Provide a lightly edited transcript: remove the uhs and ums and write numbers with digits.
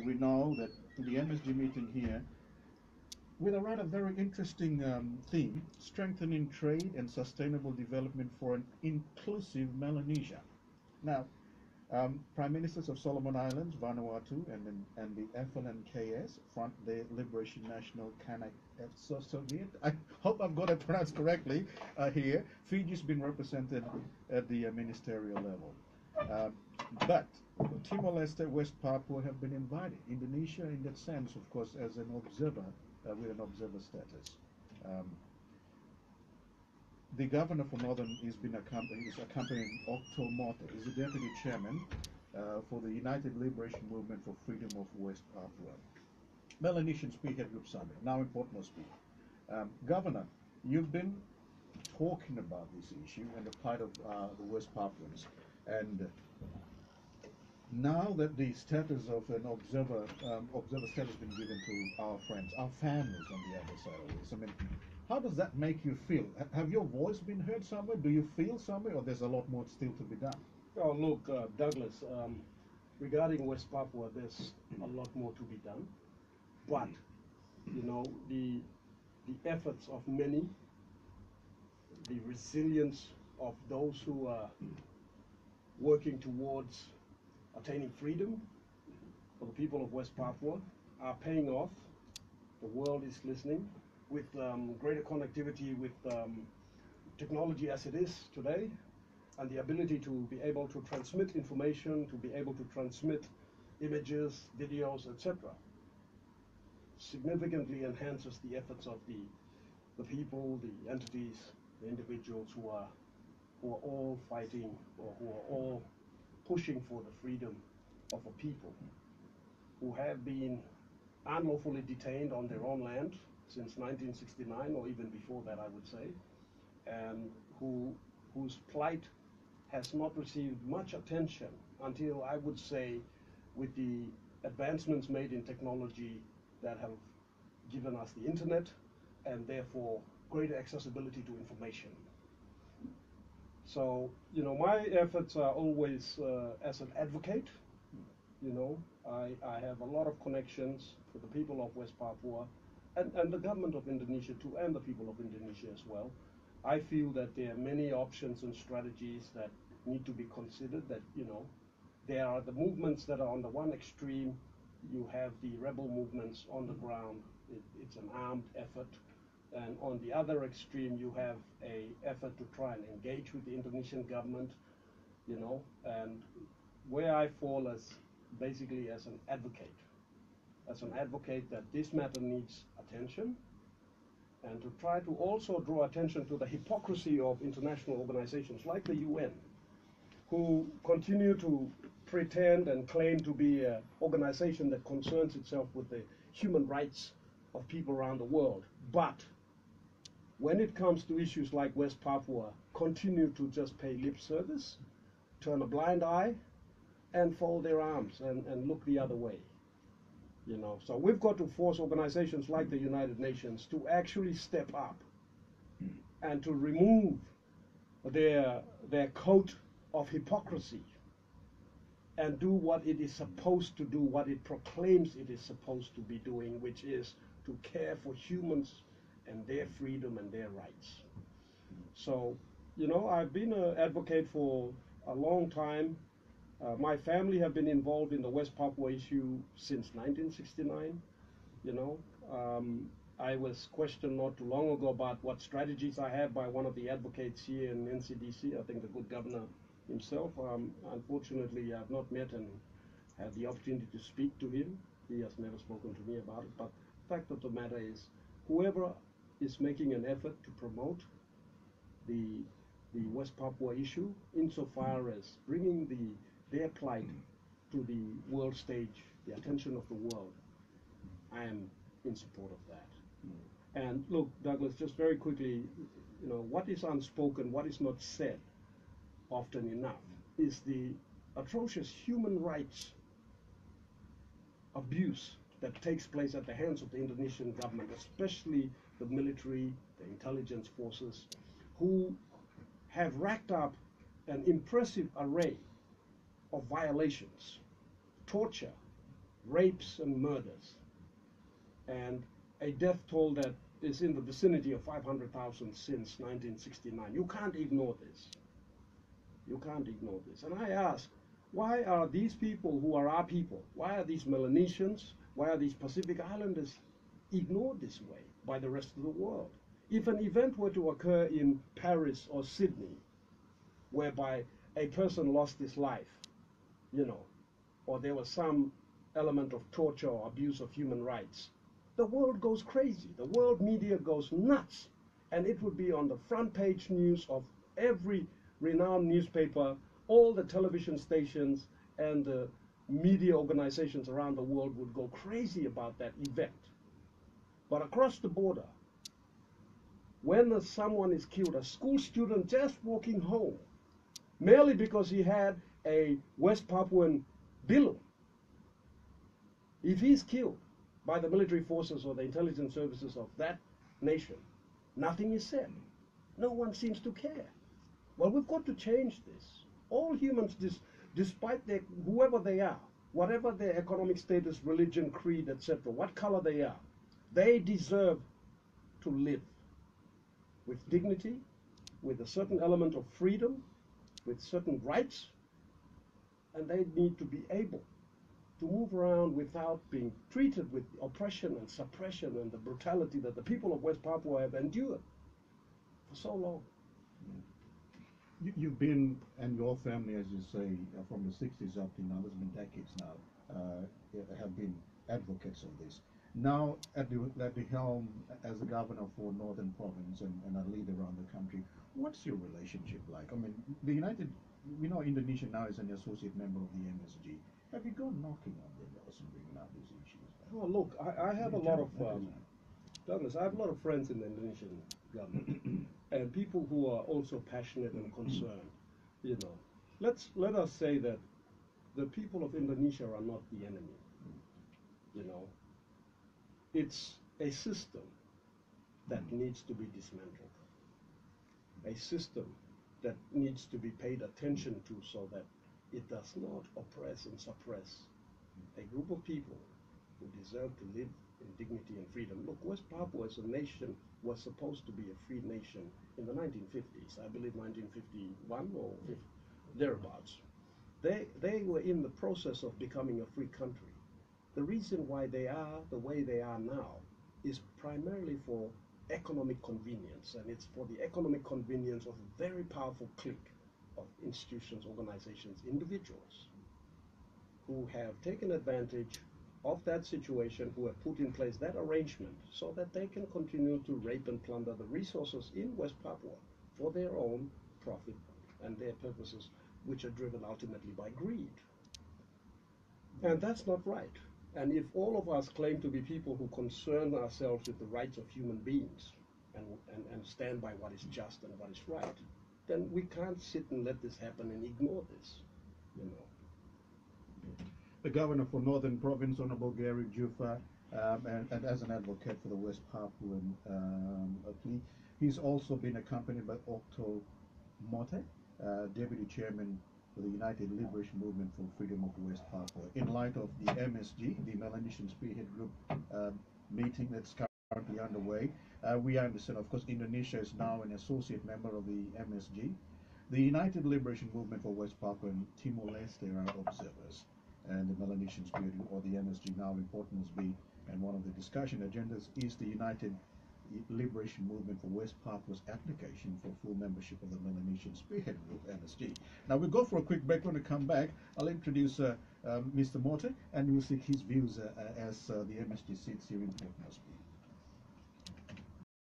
We know that the MSG meeting here, with a rather very interesting theme, strengthening trade and sustainable development for an inclusive Melanesia. Now, Prime Ministers of Solomon Islands, Vanuatu, and the FLNKS, Front Day Liberation National Kanak Soviet. I hope I've got it pronounced correctly here. Fiji's been represented at the ministerial level. But Timor-Leste, West Papua have been invited. Indonesia, in that sense, of course, as an observer, with an observer status. The governor for Northern is accompanying Octo Mote, is the deputy chairman for the United Liberation Movement for Freedom of West Papua. Melanesian Spearhead Group Summit, now in Port Moresby. Governor, you've been talking about this issue and the plight of the West Papuans. And now that the status of an observer status has been given to our friends, our families on the other side of this, I mean, how does that make you feel? Have your voice been heard somewhere? Do you feel somewhere, or there's a lot more still to be done? Oh, look, Douglas, regarding West Papua, there's a lot more to be done. But, you know, the efforts of many, the resilience of those who are working towards attaining freedom for the people of West Papua are paying off. The world is listening. With greater connectivity with technology as it is today, and the ability to be able to transmit information, to be able to transmit images, videos, etc., significantly enhances the efforts of the people, the entities, the individuals who are all fighting, or who are all pushing for the freedom of a people who have been unlawfully detained on their own land since 1969, or even before that, I would say, and whose plight has not received much attention until, I would say, with the advancements made in technology that have given us the internet and therefore greater accessibility to information. So, you know, my efforts are always as an advocate. You know, I have a lot of connections with the people of West Papua, and the government of Indonesia too, and the people of Indonesia as well. I feel that there are many options and strategies that need to be considered. That, you know, there are the movements that are on the one extreme. You have the rebel movements on the ground. It's an armed effort. And on the other extreme, you have an effort to try and engage with the Indonesian government, you know, and where I fall as basically as an advocate that this matter needs attention, and to try to also draw attention to the hypocrisy of international organizations like the UN, who continue to pretend and claim to be an organization that concerns itself with the human rights of people around the world, but when it comes to issues like West Papua, continue to just pay lip service, turn a blind eye, and fold their arms and look the other way. You know, so we've got to force organizations like the United Nations to actually step up and to remove their coat of hypocrisy and do what it is supposed to do, what it proclaims it is supposed to be doing, which is to care for humans and their freedom and their rights. So, you know, I've been an advocate for a long time. My family have been involved in the West Papua issue since 1969. You know, I was questioned not too long ago about what strategies I have by one of the advocates here in NCDC, I think the good governor himself. Unfortunately, I've not met and had the opportunity to speak to him. He has never spoken to me about it. But the fact of the matter is, whoever is making an effort to promote the West Papua issue, insofar as bringing their plight to the world stage, the attention of the world, I am in support of that. And look, Douglas, just very quickly, you know, what is unspoken, what is not said often enough, is the atrocious human rights abuse that takes place at the hands of the Indonesian government, especially the military, the intelligence forces, who have racked up an impressive array of violations, torture, rapes and murders, and a death toll that is in the vicinity of 500,000 since 1969. You can't ignore this. You can't ignore this. And I ask, why are these people who are our people, why are these Melanesians, why are these Pacific Islanders ignored this way by the rest of the world? If an event were to occur in Paris or Sydney, whereby a person lost his life, you know, or there was some element of torture or abuse of human rights, the world goes crazy. The world media goes nuts. And it would be on the front page news of every renowned newspaper, all the television stations, and the media organizations around the world would go crazy about that event. But across the border, when someone is killed, a school student just walking home, merely because he had a West Papuan bilum, if he's killed by the military forces or the intelligence services of that nation, nothing is said. No one seems to care. Well, we've got to change this. All humans, despite whoever they are, whatever their economic status, religion, creed, etc., what color they are, they deserve to live with dignity, with a certain element of freedom, with certain rights, and they need to be able to move around without being treated with oppression and suppression and the brutality that the people of West Papua have endured for so long. You've been, and your family, as you say, from the 60s up to now, there's been decades now, have been advocates of this. Now, at the helm as the governor for Northern Province and a leader around the country, what's your relationship like? I mean, we know Indonesia now is an associate member of the MSG. Have you gone knocking on their doors and bringing up these issues? Oh, look, I have a lot of, Douglas, I have a lot of friends in the Indonesian government and people who are also passionate and concerned. You know, let us say that the people of Indonesia are not the enemy. You know, it's a system that needs to be dismantled, a system that needs to be paid attention to so that it does not oppress and suppress a group of people who deserve to live in dignity and freedom. Look, West Papua as a nation was supposed to be a free nation in the 1950s, I believe 1951 or thereabouts. They were in the process of becoming a free country. The reason why they are the way they are now is primarily for economic convenience, and it's for the economic convenience of a very powerful clique of institutions, organizations, individuals who have taken advantage of that situation, who have put in place that arrangement so that they can continue to rape and plunder the resources in West Papua for their own profit and their purposes, which are driven ultimately by greed. And that's not right. And if all of us claim to be people who concern ourselves with the rights of human beings and stand by what is just and what is right, then we can't sit and let this happen and ignore this, you know. The governor for Northern Province, Hon.Gary, Juffa, and as an advocate for the West Papuan plea, he's also been accompanied by Octo, Mote, Deputy Chairman for the United Liberation Movement for Freedom of West Papua. In light of the MSG, the Melanesian Spearhead Group meeting that's currently underway, we understand, of course, Indonesia is now an associate member of the MSG. The United Liberation Movement for West Papua and Timor-Leste are observers, and the Melanesian Spearhead, or the MSG now in Port Moresby, and one of the discussion agendas is the United Liberation Movement for West Papua's application for full membership of the Melanesian Spearhead Group, MSG. Now we'll go for a quick break. When we come back, I'll introduce Mr. Mote, and we'll seek his views as the MSG sits here in Port Moresby.